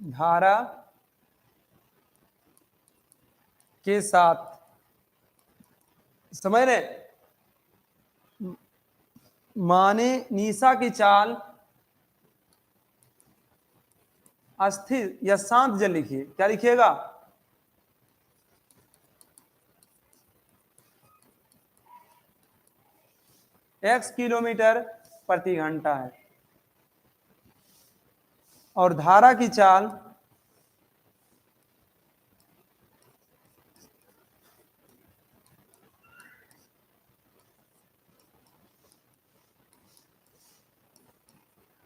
धारा के साथ, समझ रहे, माने निशा की चाल अस्थिर या शांत जल लिखिए। क्या लिखिएगा? x किलोमीटर प्रति घंटा है और धारा की चाल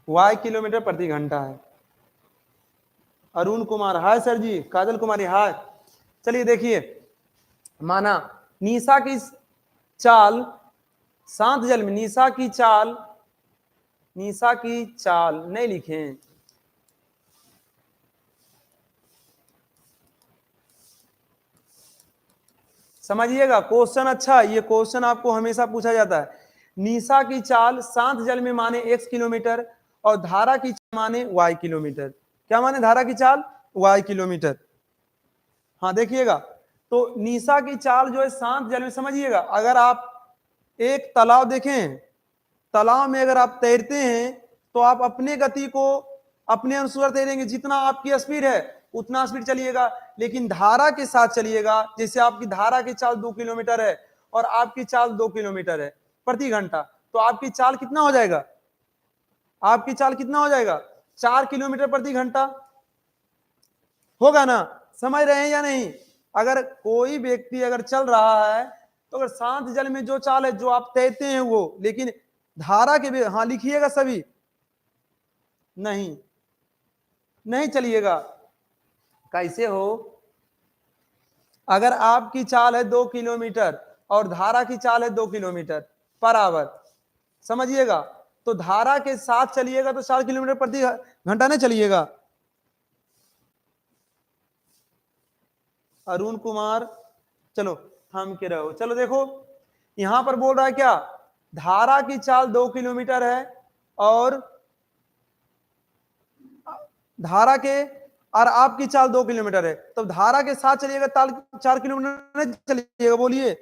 y किलोमीटर प्रति घंटा है। अरुण कुमार हाय सर जी, काजल कुमारी हाय। चलिए देखिए, माना निशा की चाल शांत जल में, निशा की चाल नहीं लिखें, समझिएगा क्वेश्चन। अच्छा, ये क्वेश्चन आपको हमेशा पूछा जाता है। निशा की चाल शांत जल में माने x किलोमीटर और धारा की चाल माने y किलोमीटर। क्या माने धारा की चाल? y kilometre. हाँ देखिएगा, तो निशा की चाल जो है शांत जल में, समझिएगा अगर आप एक तालाब देखें, तालाब में अगर आप तैरते हैं तो आप अपने गति को अपने अनुसार तैरेंगे, जितना आपकी स्पीड है उतना स्पीड चलिएगा। लेकिन धारा के साथ चलिएगा, जैसे आपकी धारा की चाल 2 किलोमीटर है और आपकी चाल 2 किलोमीटर है प्रति घंटा, तो आपकी चाल कितना हो जाएगा? आपकी चाल कितना हो जाएगा? 4 किलोमीटर प्रति घंटा होगा ना? समझ रहे हैं या नहीं? अगर कोई व्यक्ति अगर चल रहा है तो अगर शांत जल में जो चाल है जो आप तैरते हैं वो, लेकिन धारा के, हाँ लिखिएगा सभी, नहीं नहीं चलिएगा। कैसे हो? अगर आपकी चाल है 2 किलोमीटर और धारा की चाल है 2 किलोमीटर पर आवर, समझिएगा, तो धारा के साथ चलिएगा तो 4 किलोमीटर प्रति घंटा नहीं चलिएगा। अरुण कुमार, चलो थम के रहो। चलो देखो, यहां पर बोल रहा है क्या? धारा की चाल 2 किलोमीटर है और धारा के और आपकी चाल 2 किलोमीटर है, तो धारा के साथ चलिएगा 4 किलोमीटर नहीं चलिएगा। बोलिए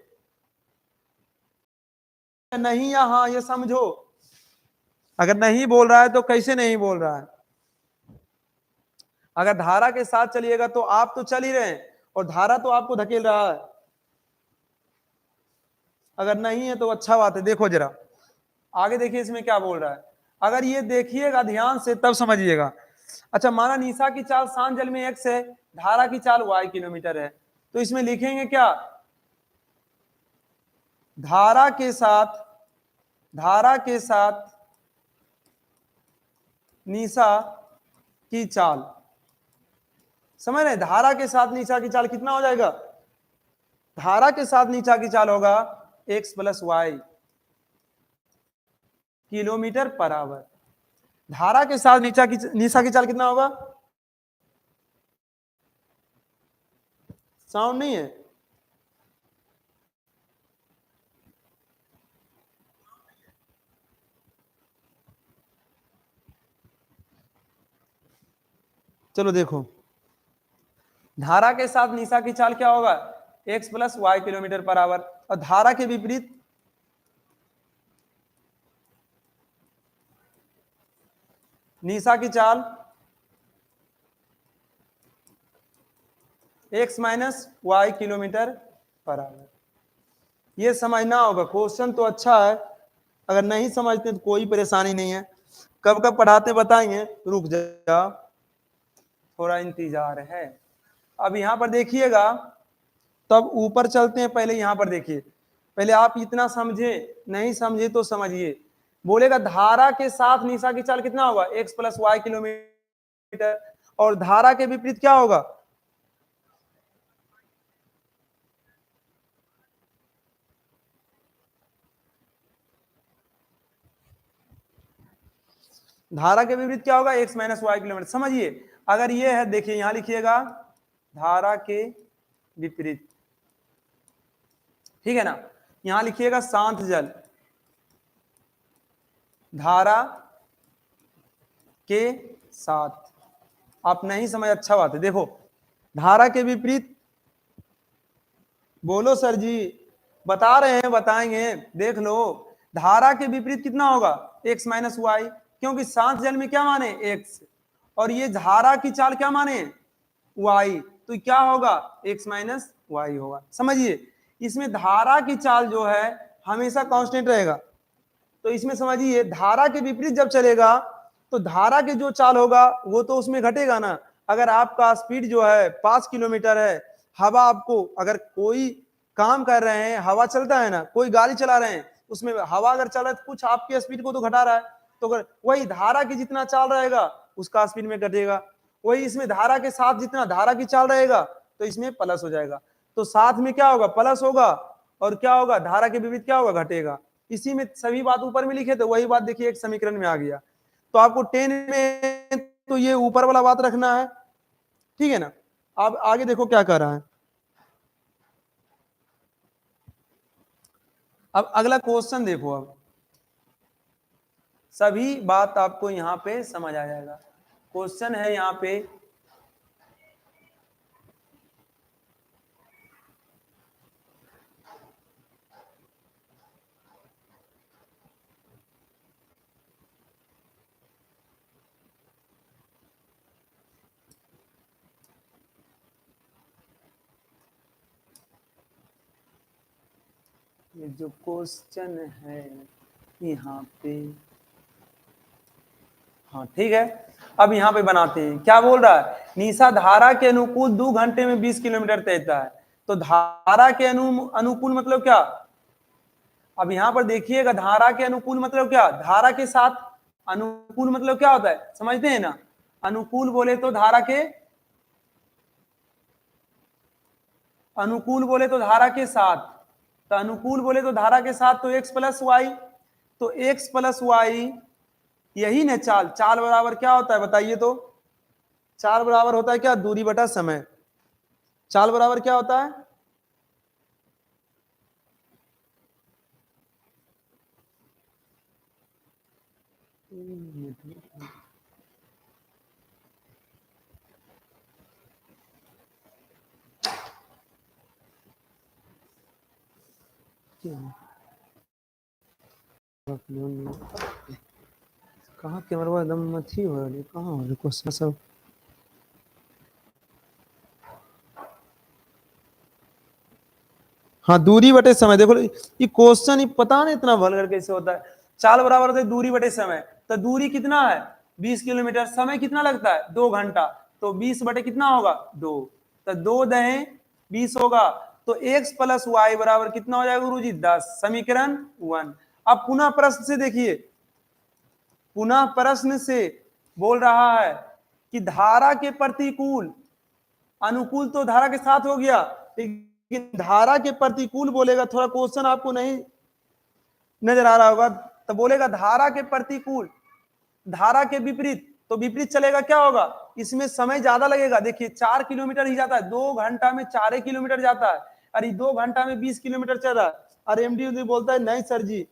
नहीं या हाँ, ये समझो। अगर नहीं बोल रहा है तो कैसे नहीं बोल रहा है? अगर धारा के साथ चलिएगा तो आप तो चल ही रहे हैं और धारा तो आपको धकेल रहा है। अगर नहीं है तो अच्छा बात है। देखो जरा आगे देखिए इसमें क्या बोल रहा है, अगर ये देखिएगा ध्यान से तब समझिएगा। अच्छा, माना निशा की चाल शांत जल में x है, धारा की चाल y किलोमीटर है, तो इसमें लिखेंगे क्या? धारा के साथ निशा की चाल, समझ रहे? धारा के साथ निशा की चाल कितना हो जाएगा? धारा के साथ निशा की चाल होगा x plus y kilometre per hour. धारा के साथ निशा की चाल कितना होगा? साउंड नहीं है? चलो देखो, धारा के साथ निशा की चाल क्या होगा? x plus y kilometre per hour. और धारा के विपरीत निशा की चाल x minus Y kilometre per hour. ये समझना होगा। क्वेश्चन तो अच्छा है, अगर नहीं समझते तो कोई परेशानी नहीं है, कब कब पढ़ाते बताएंगे। रुक जाओ, थोड़ा इंतजार है। अब यहां पर देखिएगा, तब ऊपर चलते हैं। पहले यहां पर देखिए, पहले आप इतना समझे, नहीं समझे तो समझिए। बोलेगा धारा के साथ निशा की चाल कितना होगा? x plus y kilometre. और धारा के विपरीत क्या होगा? धारा के विपरीत क्या होगा? x minus Y kilometre. समझिए, अगर ये है, देखिए यहां लिखिएगा धारा के विपरीत, ठीक है ना? यहां लिखिएगा शांत जल, धारा के साथ। आप नहीं समझ, अच्छा बात है। देखो धारा के विपरीत, बोलो सर जी, बता रहे हैं बताएंगे, देख लो। धारा के विपरीत कितना होगा, x माइनस वाई, क्योंकि शांत जल में क्या माने x, और ये धारा की चाल क्या माने y, तो क्या होगा x माइनस वाई होगा। समझिए, इसमें धारा की चाल जो है हमेशा कांस्टेंट रहेगा, तो इसमें समझिए धारा के विपरीत जब चलेगा तो धारा के जो चाल होगा वो तो उसमें घटेगा ना। अगर आपका स्पीड जो है 5 किलोमीटर है, हवा आपको, अगर कोई काम कर रहे हैं, हवा चलता है ना, कोई गाड़ी चला रहे हैं, उसमें हवा अगर चल रहा है तो कुछ आपके स्पीड को तो घटा रहा है, तो अगर वही धारा की जितना चाल रहेगा उसका स्पीड में घटेगा, वही इसमें धारा के साथ जितना धारा की चाल रहेगा तो इसमें प्लस हो जाएगा। तो साथ में क्या होगा, प्लस होगा, और क्या होगा, धारा के विपरीत क्या होगा, घटेगा। इसी में सभी बात ऊपर में लिखे थे, वही बात देखिए एक समीकरण में आ गया। तो आपको 10 में तो ये ऊपर वाला बात रखना है, ठीक है ना। अब आगे देखो क्या कर रहा है। अब अगला क्वेश्चन देखो, अब सभी बात आपको यहां पे समझ आ जाएगा। क्वेश्चन है यहां पे, ये जो क्वेश्चन है यहाँ पे, हाँ ठीक है। अब यहाँ पे बनाते हैं, क्या बोल रहा है, निशा धारा के अनुकूल 2 घंटे में 20 किलोमीटर तैरता है। तो धारा के अनुकूल मतलब क्या, अब यहाँ पर देखिएगा, धारा के अनुकूल मतलब क्या, धारा के साथ, अनुकूल मतलब क्या होता है, समझते हैं ना। अनुकूल बोले तो धारा के, अनुकूल बोले तो धारा के साथ, तो अनुकूल बोले तो धारा के साथ तो x प्लस वाई, तो x प्लस वाई यही ना चाल, चाल बराबर क्या होता है बताइए तो, चाल बराबर होता है क्या, दूरी बटा समय। चाल बराबर क्या होता है, कहाँ कैमरा एकदम मथी हो रही, कहाँ हो रही क्वेश्चन सब। हाँ दूरी बटे समय, देखो ये क्वेश्चन ही पता नहीं इतना वल्गर कैसे होता है। चाल बराबर होता है दूरी बटे समय, तो दूरी कितना है 20 किलोमीटर, समय कितना लगता है 2 घंटा, तो 20 बटे कितना होगा 2, तो 2 दहे 20 होगा, तो x प्लस वाई बराबर कितना हो जाएगा गुरुजी 10, समीकरण 1। अब पुनः प्रश्न से देखिए, पुनः प्रश्न से बोल रहा है कि धारा के प्रतिकूल, अनुकूल तो धारा के साथ हो गया, लेकिन धारा के प्रतिकूल बोलेगा, थोड़ा क्वेश्चन आपको नहीं नजर आ रहा होगा, तो बोलेगा धारा के प्रतिकूल, धारा के विपरीत, तो विपरीत चलेगा क्या होगा, इसमें समय ज्यादा लगेगा। देखिए 4 किलोमीटर ही जाता है, 2 घंटा में 4 किलोमीटर जाता है, अरे 2 घंटा में 20 किलोमीटर चल रहा है। और एमडी बोलता है नहीं सर जी,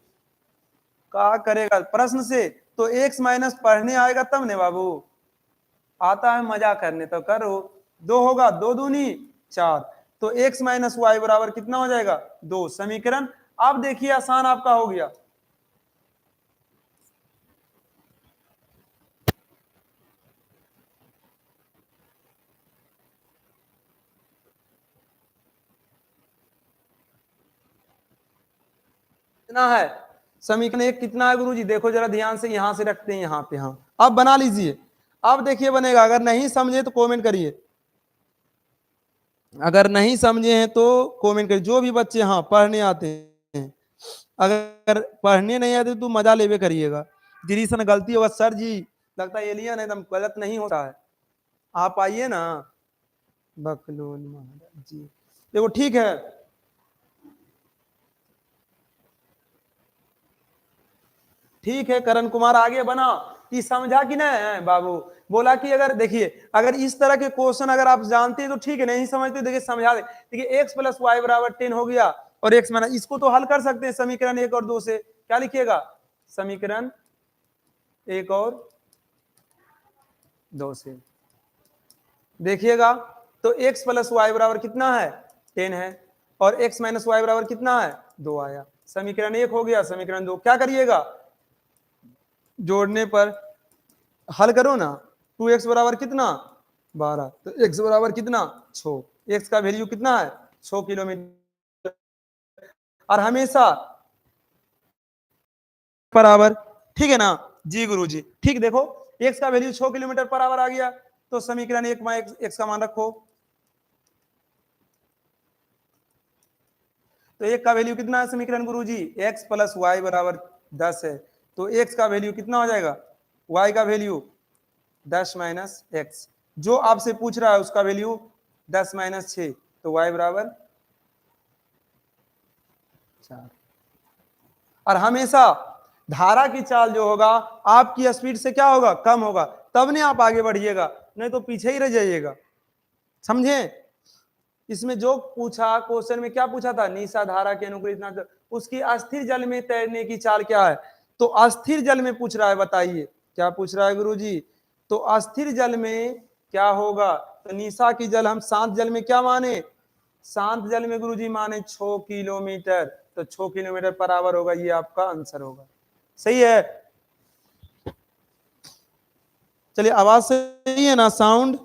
क्या करेगा प्रश्न से, तो x माइनस पढ़ने आएगा तब ने बाबू, आता है मजा करने तो करो। 2 होगा, 2 दूनी 4, तो x माइनस वाई बराबर कितना हो जाएगा 2, समीकरण। अब देखिए आसान आपका हो गया। कितना है समीकरण एक, कितना है गुरुजी, देखो जरा ध्यान से, यहां से रखते हैं यहाँ पे, हाँ अब बना लीजिए। अब देखिए बनेगा, अगर नहीं समझे तो कमेंट करिए, अगर नहीं समझे हैं तो कमेंट करिए। जो भी बच्चे हाँ पढ़ने आते हैं, अगर पढ़ने नहीं आते तो मजा लेवे करिएगा। जिरीसन गलती होगा सर जी, लगता है एलियन एकदम गलत नहीं होता है, आप आइए ना बकलोल महाराज जी। देखो ठीक है, ठीक है करण कुमार आगे बना कि समझा कि नहीं बाबू, बोला कि अगर देखिए, अगर इस तरह के क्वेश्चन अगर आप जानते हैं तो ठीक है, नहीं समझते देखिए समझा दे। देखिए x प्लस वाई बराबर 10 हो गया, और x माइनस, इसको तो हल कर सकते हैं समीकरण 1 और 2 से। क्या लिखिएगा, समीकरण 1 और 2 से। देखिएगा तो x प्लस वाई बराबर कितना है 10 है और x माइनस वाई बराबर कितना है 2 आया। समीकरण 1 हो गया। समीकरण 2 क्या करिएगा जोड़ने पर हल करो ना 2x बराबर कितना 12 तो x बराबर कितना 6 x का वैल्यू कितना है 6 किलोमीटर और हमेशा बराबर ठीक है ना जी गुरुजी ठीक देखो x का वैल्यू 6 किलोमीटर पर आवर आ गया तो समीकरण 1 में x का मान रखो तो एक का वैल्यू कितना है समीकरण गुरुजी x प्लस वाई बराबर 10 है तो x का वैल्यू कितना हो जाएगा y का वैल्यू 10 माइनस एक्स जो आपसे पूछ रहा है उसका वैल्यू 10 माइनस 6 तो y बराबर 4 और हमेशा धारा की चाल जो होगा आपकी स्पीड से क्या होगा कम होगा तब नहीं आप आगे बढ़िएगा नहीं तो पीछे ही रह जाइएगा समझे इसमें जो पूछा क्वेश्चन में क्या पूछा था निशा धारा के अनुकूल इतना उसकी अस्थिर जल में तैरने की चाल क्या है तो अस्थिर जल में पूछ रहा है बताइए क्या पूछ रहा है गुरुजी तो अस्थिर जल में क्या होगा तो निशा की जल हम शांत जल में क्या माने शांत जल में गुरुजी माने 6 किलोमीटर तो 6 किलोमीटर पर आवर होगा ये आपका आंसर होगा सही है चलिए आवाज सही है ना साउंड